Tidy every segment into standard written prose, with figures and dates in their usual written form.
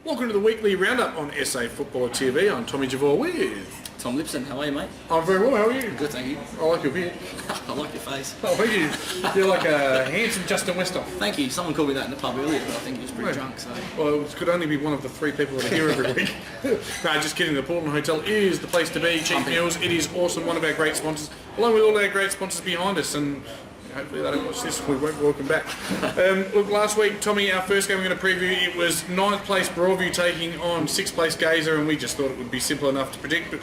Welcome to the weekly roundup on SA Footballer TV. I'm Tommy Javor with Tom Lipson. How are you, mate? I'm very well, how are you? Good, thank you. I like your beard. I like your face. Oh, thank you. You're like a handsome Justin Westhoff. Thank you. Someone called me that in the pub earlier, but I think he was pretty drunk, so... Well, it could only be one of the three people that are here every week. No, just kidding. The Portland Hotel is the place to be. Cheap meals. It is awesome. One of our great sponsors, along with all our great sponsors behind us, and hopefully they don't watch this. We won't welcome back. Look, last week, Tommy, our first game we're going to preview, it was 9th place Broadview taking on 6th place Gazer, and we just thought it would be simple enough to predict.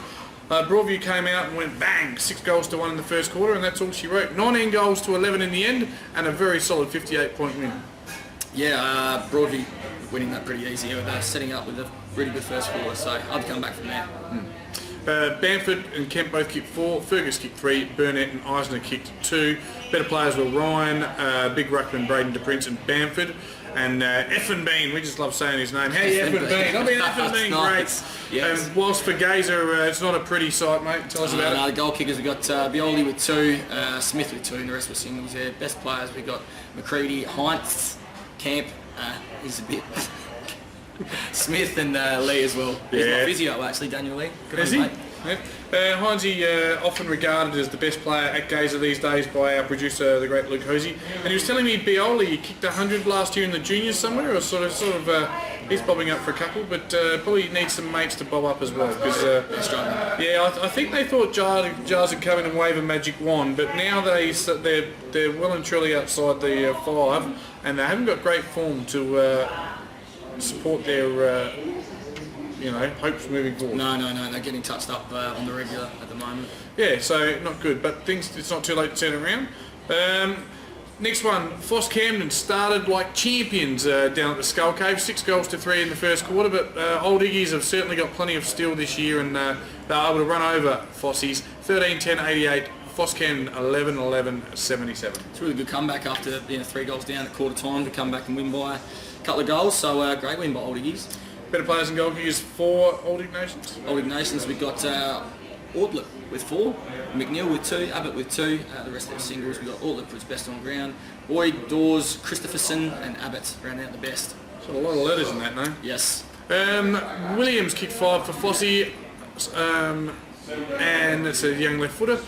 But Broadview came out and went bang, 6 goals to 1 in the first quarter, and that's all she wrote. 19 goals to 11 in the end, and a very solid 58-point win. Yeah, Broadview winning that pretty easy. They're setting up with a really good first quarter, so I'd come back from there. Bamford and Kemp both kicked 4, Fergus kicked 3, Burnett and Eisner kicked 2. Better players were Ryan, Big Ruckman, Braden DePrince and Bamford. And Effin Bean, we just love saying his name. Hey, Effin Bean. I mean, Effin Bean, nice. Great. Yes. Whilst for Gazer, it's not a pretty sight, mate. Tell us about it. The goal kickers, we got Bioli with 2, Smith with 2, and the rest were singles there. Best players, we got McCready, Heinz, Camp, he's a bit... Smith and Lee as well. He's my physio, actually, Daniel Lee. Good Is on he? you, mate. Yep. Heinzie, often regarded as the best player at Gazer these days by our producer, the great Luke Hosey. And he was telling me Bioli kicked 100 last year in the juniors somewhere, or sort of he's bobbing up for a couple, but probably needs some mates to bob up as well. Because I think they thought Jars would come in and wave a magic wand, but now they're well and truly outside the 5, and they haven't got great form to support their hopes moving forward. No, they're getting touched up on the regular at the moment. Yeah, so not good, but it's not too late to turn it around. Next one, Foss Camden started like champions down at the Skull Cave, 6 goals to 3 in the first quarter, but Old Iggies have certainly got plenty of steel this year, and they're able to run over Fossies, 13-10-88, Foss Camden 11-11-77. It's a really good comeback after 3 goals down at quarter time to come back and win by a couple of goals, so great win by Old Iggies. Better players and goal kickers for Old Ignations? Old Ignations, we've got Ortlip with 4, McNeil with 2, Abbott with 2, the rest of the singles. We've got Ortlip was best on ground, Boyd, Dawes, Christopherson and Abbott round out the best. So a lot of letters in that, no? Yes. Williams kicked 5 for Fossey, and it's a young left footer.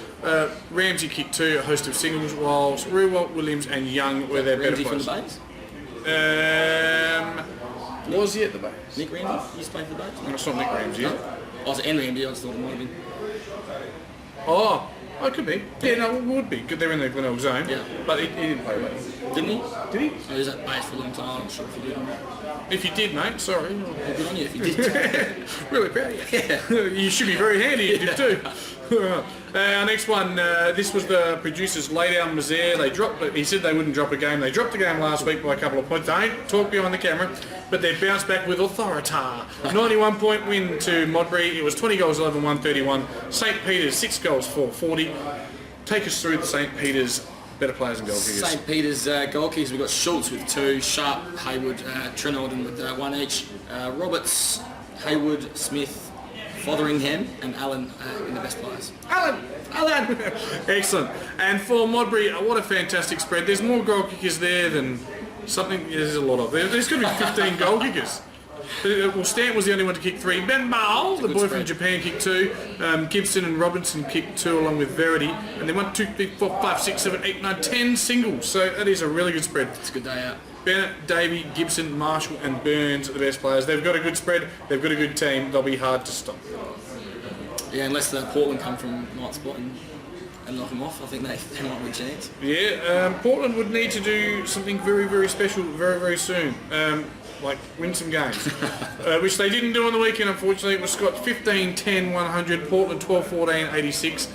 Ramsey kicked 2, a host of singles, whilst Rewalt, Williams and Young were their better players. From the Bays? Was he at the base? Nick Ramsey used to play for the Bays? No, it's not Nick Ramsey. No? I was at Ramsey, I just thought it might have been. Oh, it could be. Yeah, no, it would be, because they're in the Glenelg zone. Yeah. But he didn't play well. Didn't he? Did he? Oh, he was at Bays for a long time, I'm not sure if he did or not. If you did, mate, sorry. Well, good on you if you did. Really proud of you. Yeah. You should be very handy if you did too. Our next one, this was the producers Laydown Mazaire. They dropped. He said they wouldn't drop a game. They dropped the game last week by a couple of points. They don't talk behind the camera, but they bounced back with authority. 91-point win to Modbury. It was 20 goals 11, 131. St. Peter's 6 goals 440. Take us through the St. Peter's better players and goal kickers. St. Peter's goal kickers, we've got Schultz with 2, Sharp, Hayward, Trenolden with 1 each, Roberts, Hayward, Smith, Fotheringham and Allen in the best players. Allen! Excellent. And for Modbury, what a fantastic spread. There's more goal kickers there than something. There's a lot of. There's going to be 15 goal kickers. Well, Stant was the only one to kick 3. Ben Baal, the boy from Japan, kicked 2. Gibson and Robinson kicked 2 along with Verity. And they won 2, 3, 4, 5, 6, 7, 8, 9, 10 singles. So that is a really good spread. It's a good day out. Bennett, Davey, Gibson, Marshall and Burns are the best players. They've got a good spread. They've got a good team. They'll be hard to stop. Yeah, unless the Portland come from night spot and knock them off, I think they might win a chance. Yeah, Portland would need to do something very, very special very, very soon. Like win some games, which they didn't do on the weekend, unfortunately. It was Scott 15-10, 100, Portland 12-14, 86.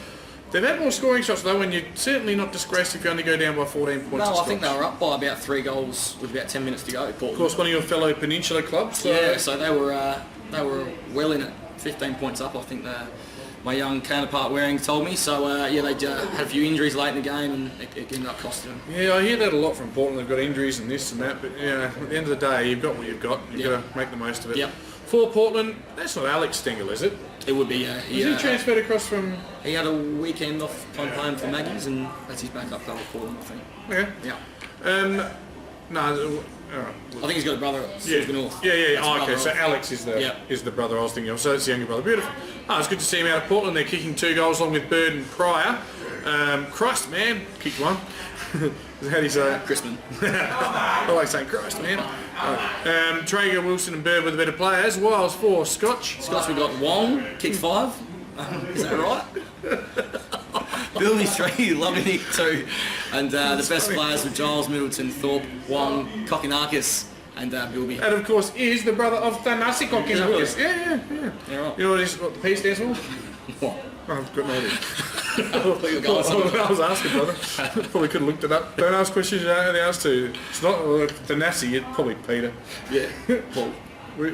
They've had more scoring shots though, and you're certainly not disgraced if you only go down by 14 points. No, I think they were up by about 3 goals with about 10 minutes to go. Portland. Of course, one of your fellow Peninsula clubs. So. Yeah, so they were well in it, 15 points up. I think my young counterpart Waring told me. So they had a few injuries late in the game, and it ended up costing them. Yeah, I hear that a lot from Portland. They've got injuries and this and that, but at the end of the day, you've got what you've got. You've got to make the most of it. Yep. For Portland, that's not Alex Stengel, is it? It would be. Is he transferred across from? He had a weekend off playing for Maggie's, and that's his backup goal for Portland, I think. Okay. Yeah. No, I think he's got a brother at Silver North. Yeah. Oh, okay, That's so brother Alex is the brother I was thinking of. So it's the younger brother. Beautiful. Oh, it's good to see him out of Portland. They're kicking 2 goals along with Bird and Pryor. Christ, man, kicked one. How do you say it? Crispin. I like saying Christ, man. Traeger, Wilson and Bird were the better players. Wiles 4, Scotch. Scotch, we got Wong, kicked 5. Is that right? Billy 3, Lovinick 2. And the best players were Giles, Middleton, Thorpe, Wong, Kokinakis and Bilby. And of course is the brother of Thanasi Kokinakis. Yeah. Yeah, right. You know what the P stands for? What? I've got no idea. I was asking, brother. Probably could have looked it up. Don't ask questions you don't know the answer to. It's not the Nassi, it's probably Peter. Yeah. Paul.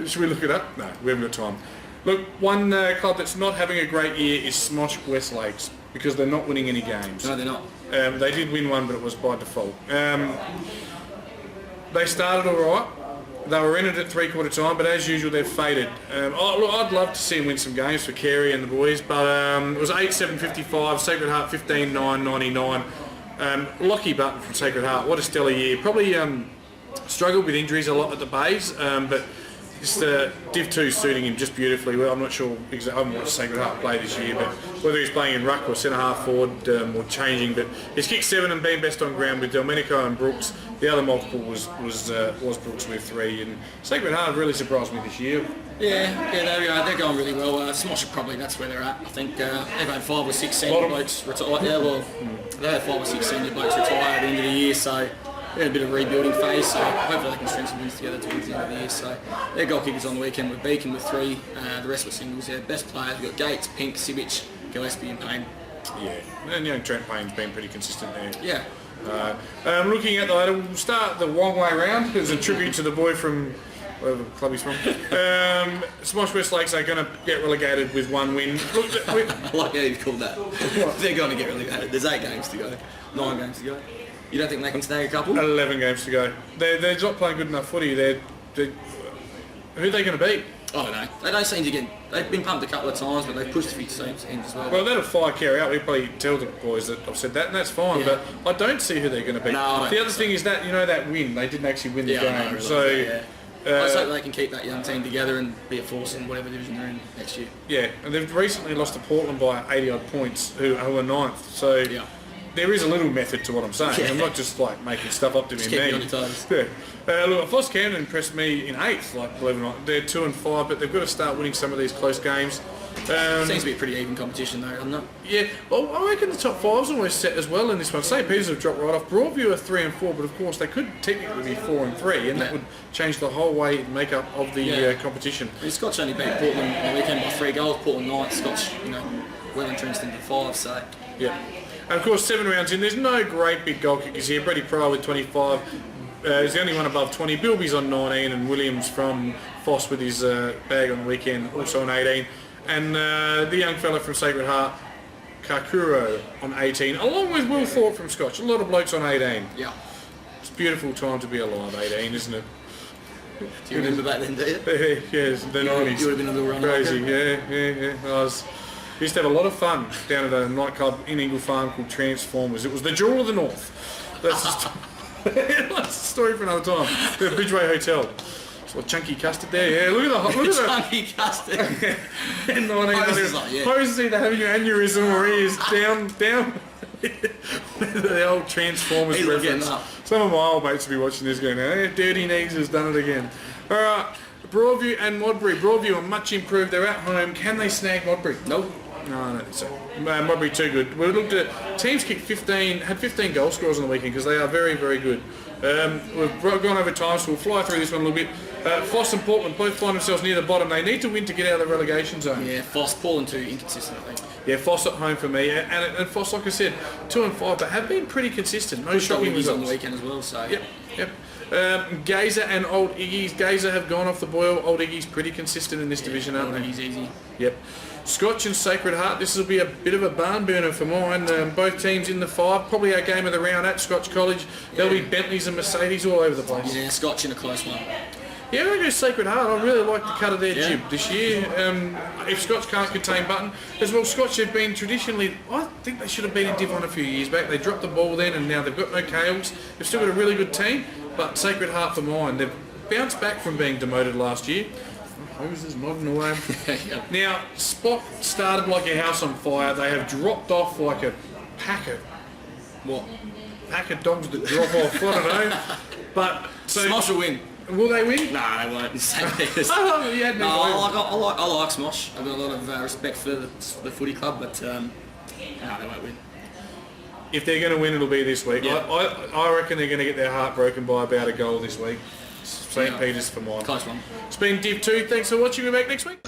Should we look it up? No, we haven't got time. Look, one club that's not having a great year is Smosh West Lakes because they're not winning any games. No, they're not. They did win one, but it was by default. They started all right. They were in it at 3/4 time, but as usual, they've faded. I'd love to see them win some games for Carey and the boys, but it was 8-7-55, Sacred Heart 15-9-99. Lockie Button from Sacred Heart, what a stellar year. Probably struggled with injuries a lot at the bays, but just Div 2 suiting him just beautifully. Well, I'm not sure exactly. I haven't watched Sacred Heart play this year, but whether he's playing in ruck or centre half forward or changing, but he's kicked 7 and been best on ground with Delmenico and Brooks. The other multiple was Brooks with 3, and Sacred Heart really surprised me this year. Yeah, they're going really well. Smosh probably that's where they're at. I think they've had 5 or 6 senior blokes retire. Yeah, well, they had 5 or 6 senior blokes retire at the end of the year, so they're in a bit of a rebuilding phase. So hopefully they can string some wins together towards the end of the year. So their goal kickers on the weekend were Beacon with 3. The rest were singles. Their best players we've got Gates, Pink, Sibic, Gillespie, and Payne. Yeah, and Trent Payne's been pretty consistent there. Yeah. Looking at the ladder, we'll start the wrong way round as a tribute to the boy from wherever club he's from. Smosh West Lakes are going to get relegated with 1 win. Look, I like how you've called that. They're going to get relegated. There's 8 games to go. 9 games to go. You don't think they can snag a couple? 11 games to go. They're not playing good enough footy. Who are they going to beat? I don't know. They don't seem to get... They've been pumped a couple of times, but they've pushed a few teams in as well. Well, that'll fire Carey out. We probably tell the boys that I've said that, and that's fine. Yeah. But I don't see who they're going to beat. No, the other thing is that, that win, they didn't actually win the game. I know, so, let's hope they can keep that young team together and be a force in whatever division they're in next year. Yeah, and they've recently lost to Portland by 80 odd points, who are 9th. So Yeah. there is a little method to what I'm saying. Yeah. I'm not just like making stuff up to Just be keep mean. you on your toes. Yeah. Look, Foss Camden impressed me in 8th, like believe it or not. They're 2 and 5, but they've got to start winning some of these close games. Seems to be a pretty even competition though, doesn't it? Yeah, well, I reckon the top 5's almost set as well in this one. St. Peter's have dropped right off. Broadview are 3 and 4, but of course they could technically be 4 and 3, and that would change the whole way makeup of the competition. I mean, Scotch only beat Portland on the weekend by 3 goals. Portland 9th, Scotch, well entrenched into 5, so... Yeah. And of course, 7 rounds in, there's no great big goal kickers here. Brady Pryor with 25. He's the only one above 20. Bilby's on 19, and Williams from Foss with his bag on the weekend, also on 18. And the young fella from Sacred Heart, Kakuro, on 18, along with Will Thorpe from Scotch. A lot of blokes on 18. Yeah. It's a beautiful time to be alive, 18, isn't it? Do you remember back then, do you? Yes, the 90s. You would have been a little run. Crazy, yeah. We used to have a lot of fun down at a nightclub in Ingle Farm called Transformers. It was the Jewel of the North. That's a story for another time. The Bridgeway Hotel. So a chunky custard there. Yeah, look at the Chunky custard. In 1900s. Poses either having an aneurysm or he is down. The old Transformers He's reference. Some of my old mates will be watching this going, Dirty Negs has done it again. Alright, Broadview and Modbury. Broadview are much improved. They're at home. Can they snag Modbury? Nope. No, I don't think so. Modbury too good. We looked at teams had 15 goal scorers on the weekend because they are very, very good. We've gone over time, so we'll fly through this one a little bit. Foss and Portland both find themselves near the bottom. They need to win to get out of the relegation zone. Yeah, Foss, Portland too inconsistent, I think. Yeah, Foss at home for me, and Foss, like I said, 2 and 5, but have been pretty consistent. No shocking results on the weekend as well. So yep. Gazer and Old Iggy's. Gazer have gone off the boil. Old Iggy's pretty consistent in this division, aren't they? Old Iggy's easy. Yep. Scotch and Sacred Heart, this will be a bit of a barn burner for mine. Both teams in the 5, probably our game of the round at Scotch College. There'll be Bentleys and Mercedes all over the place. Yeah, Scotch in a close one. Yeah, I'm going to go Sacred Heart. I really like the cut of their jib this year. If Scotch can't contain Button, as well, Scotch have been traditionally, I think they should have been in Div 1 a few years back. They dropped the ball then and now they've got no Kales. They've still got a really good team. But Sacred Heart for mine, they've bounced back from being demoted last year. Hoses nodding away. Yeah. Now, Spot started like a house on fire. They have dropped off like a pack of dogs that drop off. I don't know. But so Smosh will win. will they win? Nah, they won't. St. Peter's. Oh, yeah, No, I like Smosh. I've got a lot of respect for the footy club, but no, they won't win. If they're going to win, it'll be this week. Yeah. I reckon they're going to get their heart broken by about a goal this week. St. Yeah. Peter's for mine. Close one. It's been Div 2. Thanks for watching. We're back next week.